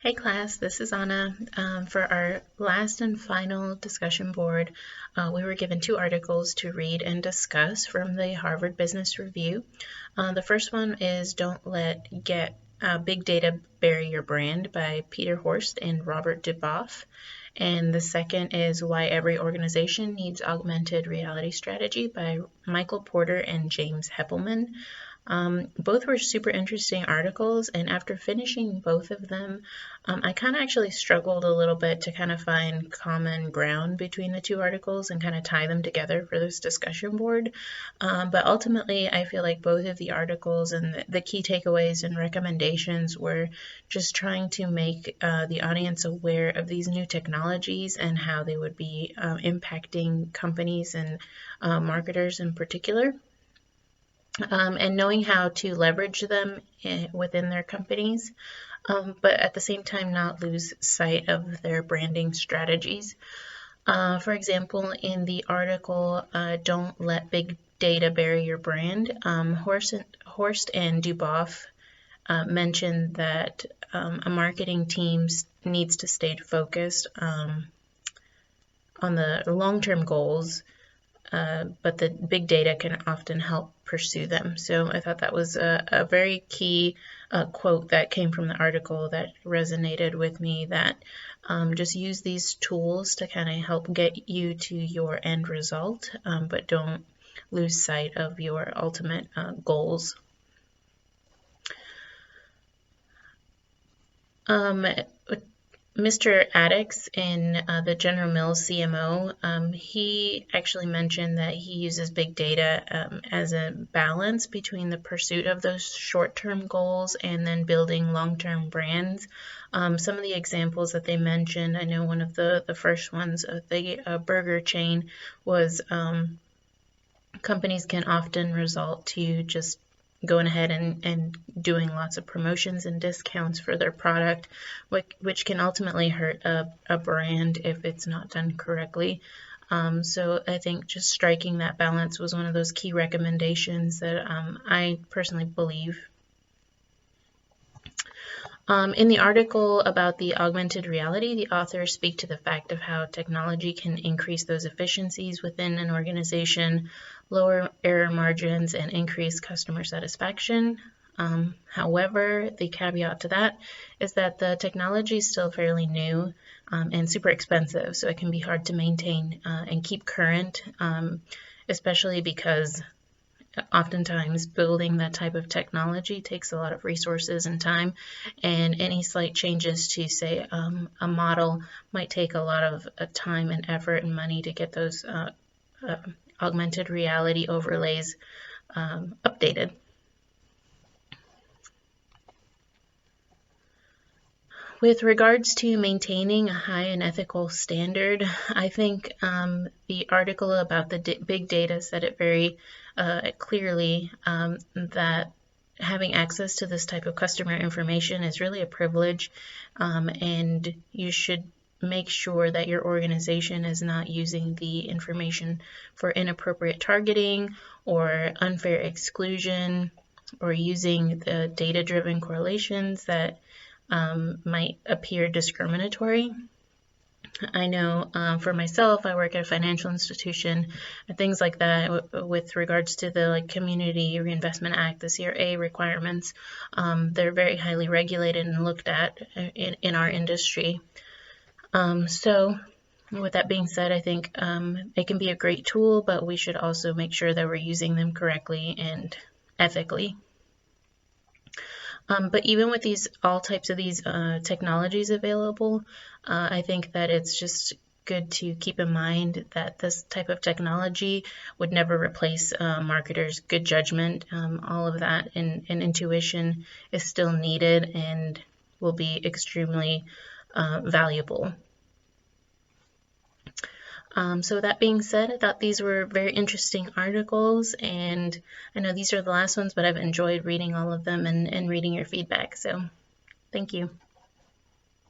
Hey class, this is Anna. For our last and final discussion board, we were given two articles to read and discuss from the Harvard Business Review. The first one is Don't Let Big Data Bury Your Brand by Peter Horst and Robert Duboff. And the second is Why Every Organization Needs Augmented Reality Strategy by Michael Porter and James Heppelman. Both were super interesting articles, and after finishing both of them, I kind of actually struggled a little bit to kind of find common ground between the two articles and kind of tie them together for this discussion board. But ultimately, I feel like both of the articles and the key takeaways and recommendations were just trying to make the audience aware of these new technologies and how they would be impacting companies and marketers in particular. And knowing how to leverage them within their companies, but at the same time not lose sight of their branding strategies. For example, in the article, Don't Let Big Data Bury Your Brand, Horst and Duboff mentioned that a marketing team needs to stay focused on the long-term goals, but the big data can often help pursue them. So I thought that was a very key quote that came from the article that resonated with me, that just use these tools to kind of help get you to your end result, but don't lose sight of your ultimate goals. Mr. Addix in the General Mills CMO, he actually mentioned that he uses big data as a balance between the pursuit of those short-term goals and then building long-term brands. Some of the examples that they mentioned, I know one of the first ones of the burger chain was companies can often resort to just going ahead and doing lots of promotions and discounts for their product, which can ultimately hurt a brand if it's not done correctly. So I think just striking that balance was one of those key recommendations that I personally believe. In the article about the augmented reality, the authors speak to the fact of how technology can increase those efficiencies within an organization, lower error margins, and increase customer satisfaction. However, the caveat to that is that the technology is still fairly new and super expensive, so it can be hard to maintain and keep current, especially because oftentimes building that type of technology takes a lot of resources and time, and any slight changes to, say, a model might take a lot of time and effort and money to get those augmented reality overlays updated. With regards to maintaining a high and ethical standard, I think the article about the big data said it very clearly, that having access to this type of customer information is really a privilege, and you should make sure that your organization is not using the information for inappropriate targeting or unfair exclusion, or using the data-driven correlations that might appear discriminatory. I know for myself, I work at a financial institution, and things like that with regards to the Community Reinvestment Act, the CRA requirements. They're very highly regulated and looked at in our industry. So with that being said, I think it can be a great tool, but we should also make sure that we're using them correctly and ethically. But even with all types of these technologies available, I think that it's just good to keep in mind that this type of technology would never replace marketers' good judgment. All of that and intuition is still needed and will be extremely valuable. So that being said, I thought these were very interesting articles, and I know these are the last ones, but I've enjoyed reading all of them and reading your feedback. So thank you.